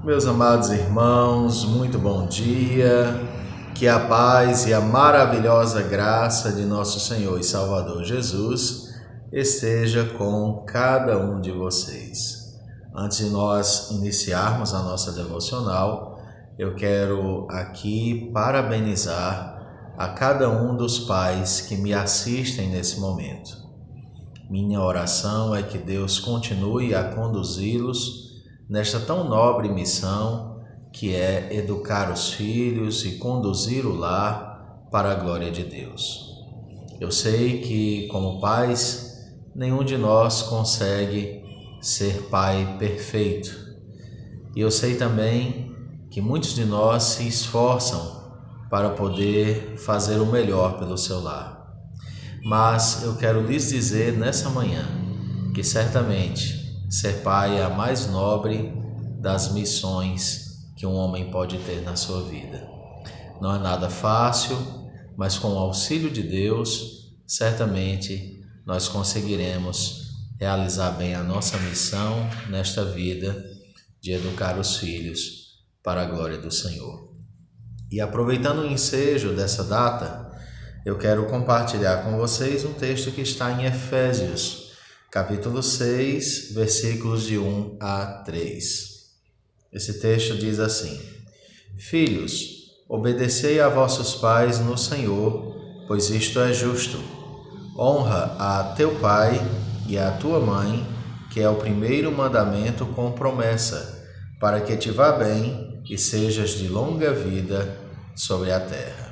Meus amados irmãos, muito bom dia, que a paz e a maravilhosa graça de nosso Senhor e Salvador Jesus esteja com cada um de vocês. Antes de nós iniciarmos a nossa devocional, eu quero aqui parabenizar a cada um dos pais que me assistem nesse momento. Minha oração é que Deus continue a conduzi-los nesta tão nobre missão que é educar os filhos e conduzir o lar para a glória de Deus. Eu sei que, como pais, nenhum de nós consegue ser pai perfeito. E eu sei também que muitos de nós se esforçam para poder fazer o melhor pelo seu lar. Mas eu quero lhes dizer nessa manhã que certamente ser pai é a mais nobre das missões que um homem pode ter na sua vida. Não é nada fácil, mas com o auxílio de Deus, certamente nós conseguiremos realizar bem a nossa missão nesta vida de educar os filhos para a glória do Senhor. E aproveitando o ensejo dessa data, eu quero compartilhar com vocês um texto que está em Efésios, capítulo 6, versículos de 1 a 3. Esse texto diz assim: Filhos, obedecei a vossos pais no Senhor, pois isto é justo. Honra a teu pai e a tua mãe, que é o primeiro mandamento com promessa, para que te vá bem e sejas de longa vida sobre a terra.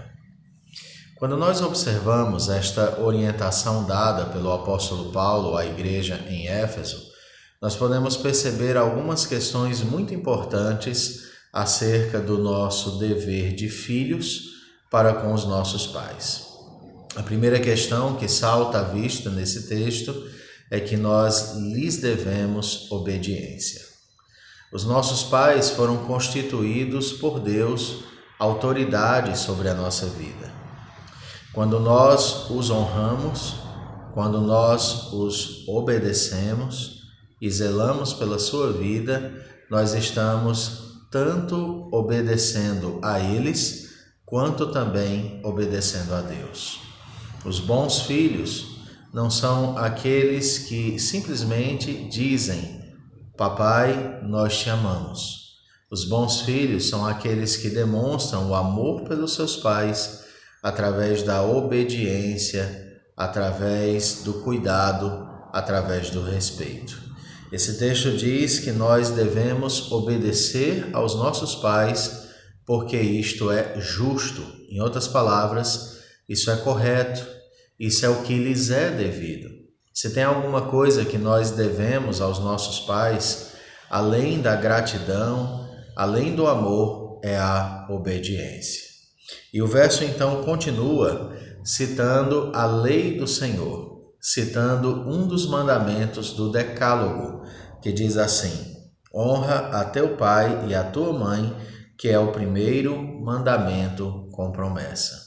Quando nós observamos esta orientação dada pelo apóstolo Paulo à igreja em Éfeso, nós podemos perceber algumas questões muito importantes acerca do nosso dever de filhos para com os nossos pais. A primeira questão que salta à vista nesse texto é que nós lhes devemos obediência. Os nossos pais foram constituídos por Deus autoridade sobre a nossa vida. Quando nós os honramos, quando nós os obedecemos e zelamos pela sua vida, nós estamos tanto obedecendo a eles, quanto também obedecendo a Deus. Os bons filhos não são aqueles que simplesmente dizem: Papai, nós te amamos. Os bons filhos são aqueles que demonstram o amor pelos seus pais através da obediência, através do cuidado, através do respeito. Esse texto diz que nós devemos obedecer aos nossos pais porque isto é justo. Em outras palavras, isso é correto, isso é o que lhes é devido. Se tem alguma coisa que nós devemos aos nossos pais, além da gratidão, além do amor, é a obediência. E o verso então continua citando a lei do Senhor, citando um dos mandamentos do Decálogo, que diz assim: honra a teu pai e a tua mãe, que é o primeiro mandamento com promessa.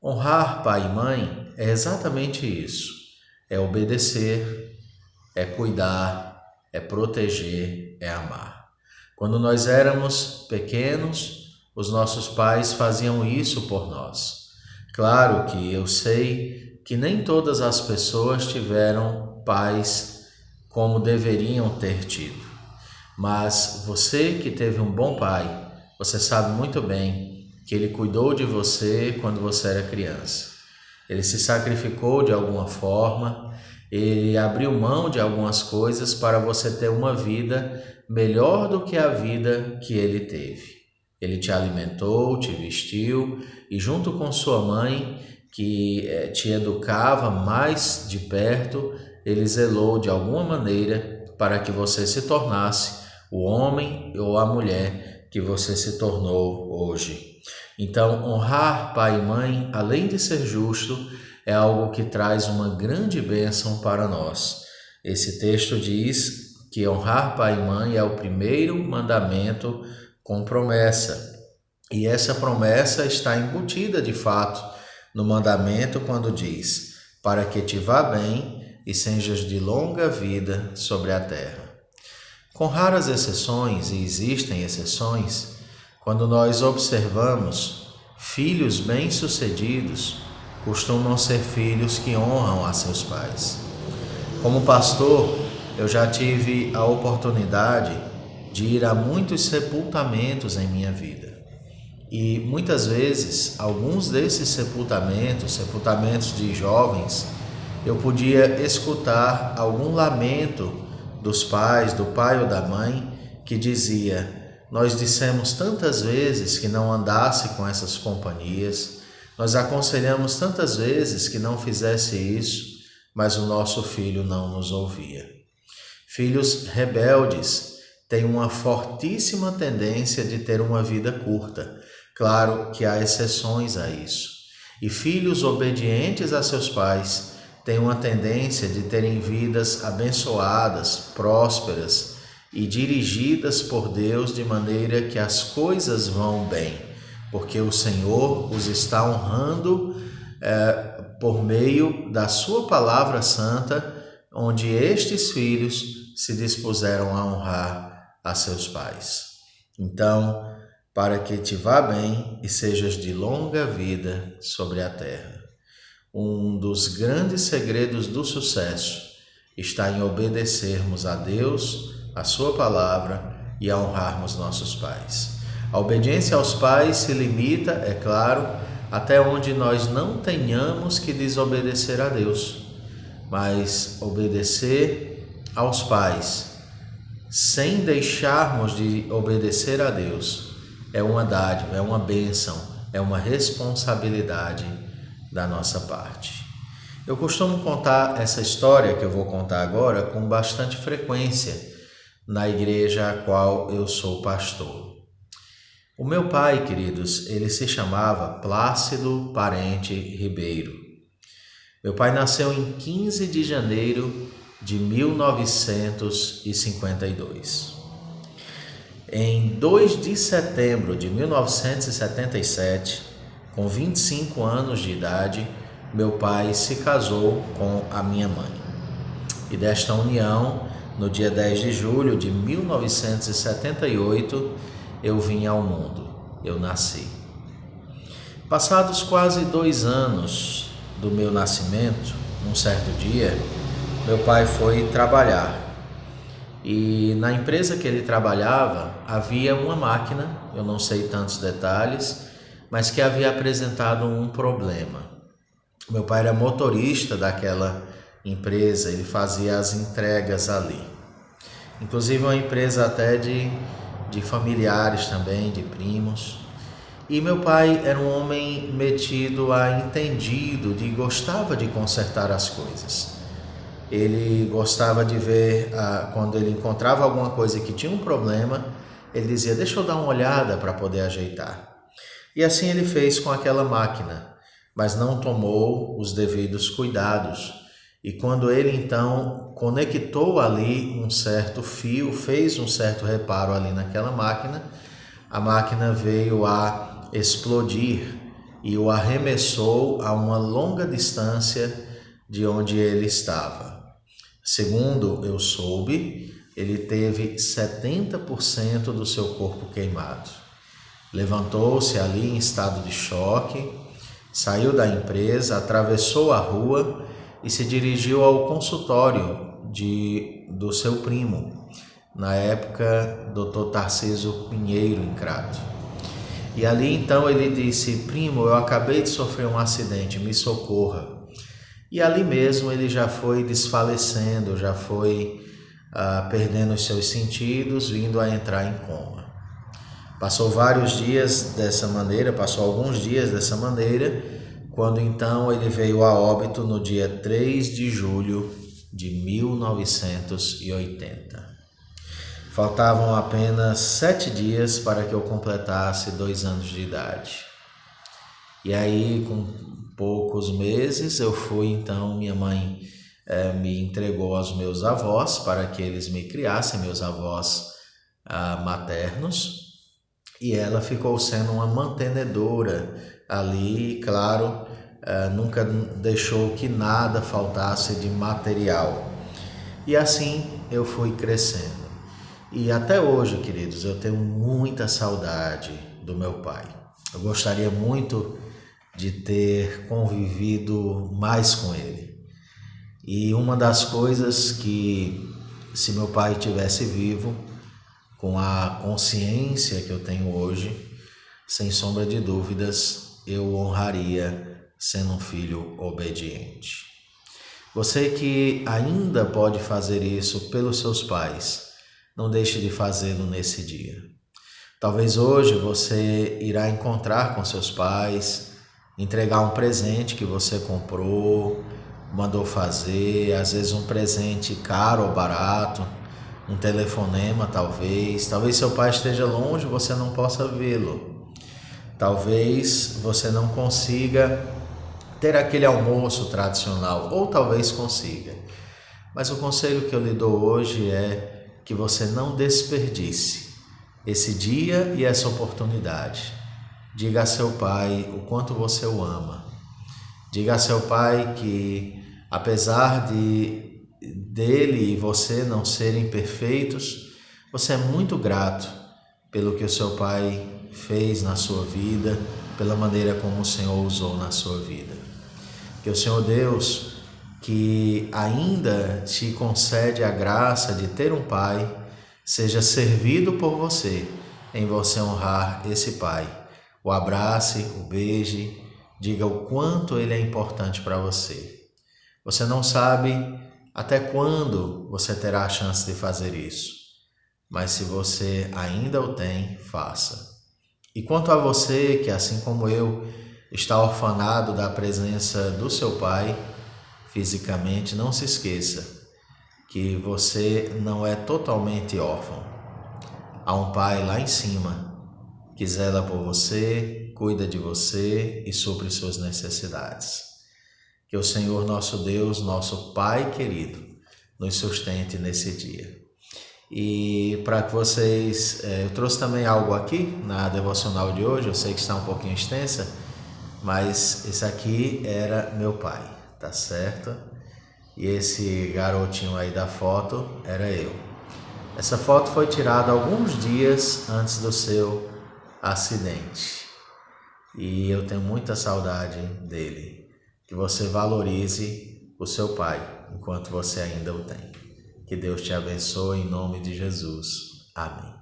Honrar pai e mãe é exatamente isso, é obedecer, é cuidar, é proteger, é amar. Quando nós éramos pequenos, os nossos pais faziam isso por nós. Claro que eu sei que nem todas as pessoas tiveram pais como deveriam ter tido. Mas você que teve um bom pai, você sabe muito bem que ele cuidou de você quando você era criança. Ele se sacrificou de alguma forma, ele abriu mão de algumas coisas para você ter uma vida melhor do que a vida que ele teve. Ele te alimentou, te vestiu e junto com sua mãe, que te educava mais de perto, ele zelou de alguma maneira para que você se tornasse o homem ou a mulher que você se tornou hoje. Então, honrar pai e mãe, além de ser justo, é algo que traz uma grande bênção para nós. Esse texto diz que honrar pai e mãe é o primeiro mandamento com promessa. E essa promessa está embutida de fato no mandamento quando diz: para que te vá bem e sejas de longa vida sobre a terra. Com raras exceções, e existem exceções, quando nós observamos, filhos bem-sucedidos costumam ser filhos que honram a seus pais. Como pastor, eu já tive a oportunidade de ir a muitos sepultamentos em minha vida. E muitas vezes, alguns desses sepultamentos de jovens, eu podia escutar algum lamento dos pais, do pai ou da mãe, que dizia: nós dissemos tantas vezes que não andasse com essas companhias, nós aconselhamos tantas vezes que não fizesse isso, mas o nosso filho não nos ouvia. Filhos rebeldes têm uma fortíssima tendência de ter uma vida curta. Claro que há exceções a isso. E filhos obedientes a seus pais têm uma tendência de terem vidas abençoadas, prósperas e dirigidas por Deus de maneira que as coisas vão bem, porque o Senhor os está honrando por meio da sua palavra santa, onde estes filhos se dispuseram a honrar a seus pais. Então, para que te vá bem e sejas de longa vida sobre a terra. Um dos grandes segredos do sucesso está em obedecermos a Deus, a sua palavra e a honrarmos nossos pais. A obediência aos pais se limita, é claro, até onde nós não tenhamos que desobedecer a Deus, mas obedecer aos pais sem deixarmos de obedecer a Deus é uma dádiva, é uma bênção, é uma responsabilidade da nossa parte. Eu costumo contar essa história que eu vou contar agora com bastante frequência na igreja a qual eu sou pastor. O meu pai, queridos, ele se chamava Plácido Parente Ribeiro. Meu pai nasceu em 15 de janeiro de 1952. Em 2 de setembro de 1977, com 25 anos de idade, meu pai se casou com a minha mãe. E desta união, no dia 10 de julho de 1978, eu vim ao mundo, eu nasci. Passados quase 2 anos do meu nascimento, num certo dia, meu pai foi trabalhar. E na empresa que ele trabalhava, havia uma máquina, eu não sei tantos detalhes, mas que havia apresentado um problema. Meu pai era motorista daquela empresa, ele fazia as entregas ali. Inclusive uma empresa até de familiares também, de primos. E meu pai era um homem metido a entendido, gostava de consertar as coisas. Ele gostava de ver, quando ele encontrava alguma coisa que tinha um problema, ele dizia: deixa eu dar uma olhada para poder ajeitar. E assim ele fez com aquela máquina, mas não tomou os devidos cuidados. E quando ele então conectou ali um certo fio, fez um certo reparo ali naquela máquina, a máquina veio a explodir e o arremessou a uma longa distância de onde ele estava. Segundo eu soube, ele teve 70% do seu corpo queimado. Levantou-se ali em estado de choque, saiu da empresa, atravessou a rua e se dirigiu ao consultório do seu primo, na época, Dr. Tarcísio Pinheiro, em Crato. E ali então ele disse: primo, eu acabei de sofrer um acidente, me socorra. E ali mesmo ele já foi desfalecendo, já foi perdendo os seus sentidos, vindo a entrar em coma. Passou alguns dias dessa maneira, quando então ele veio a óbito no dia 3 de julho de 1980. Faltavam apenas 7 dias para que eu completasse 2 anos de idade. E aí, com poucos meses, eu fui, então, minha mãe me entregou aos meus avós para que eles me criassem, meus avós maternos, e ela ficou sendo uma mantenedora ali, e claro, nunca deixou que nada faltasse de material. E assim eu fui crescendo. E até hoje, queridos, eu tenho muita saudade do meu pai. Eu gostaria muito de ter convivido mais com ele. E uma das coisas que, se meu pai estivesse vivo, com a consciência que eu tenho hoje, sem sombra de dúvidas, eu honraria sendo um filho obediente. Você que ainda pode fazer isso pelos seus pais, não deixe de fazê-lo nesse dia. Talvez hoje você irá encontrar com seus pais, entregar um presente que você comprou, mandou fazer, às vezes um presente caro ou barato, um telefonema talvez seu pai esteja longe e você não possa vê-lo. Talvez você não consiga ter aquele almoço tradicional, ou talvez consiga. Mas o conselho que eu lhe dou hoje é que você não desperdice esse dia e essa oportunidade. Diga a seu pai o quanto você o ama. Diga a seu pai que, apesar dele e você não serem perfeitos, você é muito grato pelo que o seu pai fez na sua vida, pela maneira como o Senhor usou na sua vida. Que o Senhor Deus, que ainda te concede a graça de ter um pai, seja servido por você, em você honrar esse pai. O abrace, o beije, diga o quanto ele é importante para você. Você não sabe até quando você terá a chance de fazer isso, mas se você ainda o tem, faça. E quanto a você, que assim como eu, está orfanado da presença do seu pai fisicamente, não se esqueça que você não é totalmente órfão. Há um pai lá em cima que zela por você, cuida de você e supre suas necessidades. Que o Senhor nosso Deus, nosso Pai querido, nos sustente nesse dia. E para que vocês, eu trouxe também algo aqui na devocional de hoje, eu sei que está um pouquinho extensa, mas esse aqui era meu pai, tá certo? E esse garotinho aí da foto era eu. Essa foto foi tirada alguns dias antes do seu acidente. E eu tenho muita saudade dele. Que você valorize o seu pai enquanto você ainda o tem. Que Deus te abençoe em nome de Jesus. Amém.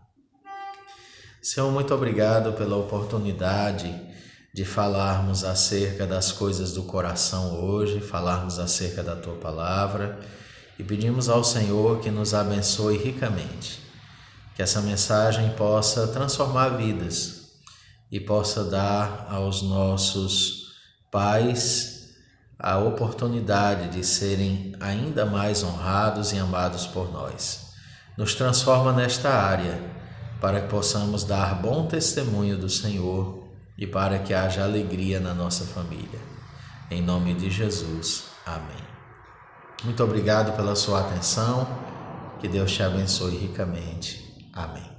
Senhor, muito obrigado pela oportunidade de falarmos acerca das coisas do coração hoje, falarmos acerca da Tua Palavra e pedimos ao Senhor que nos abençoe ricamente, que essa mensagem possa transformar vidas e possa dar aos nossos pais a oportunidade de serem ainda mais honrados e amados por nós. Nos transforma nesta área para que possamos dar bom testemunho do Senhor e para que haja alegria na nossa família. Em nome de Jesus. Amém. Muito obrigado pela sua atenção. Que Deus te abençoe ricamente. Amém.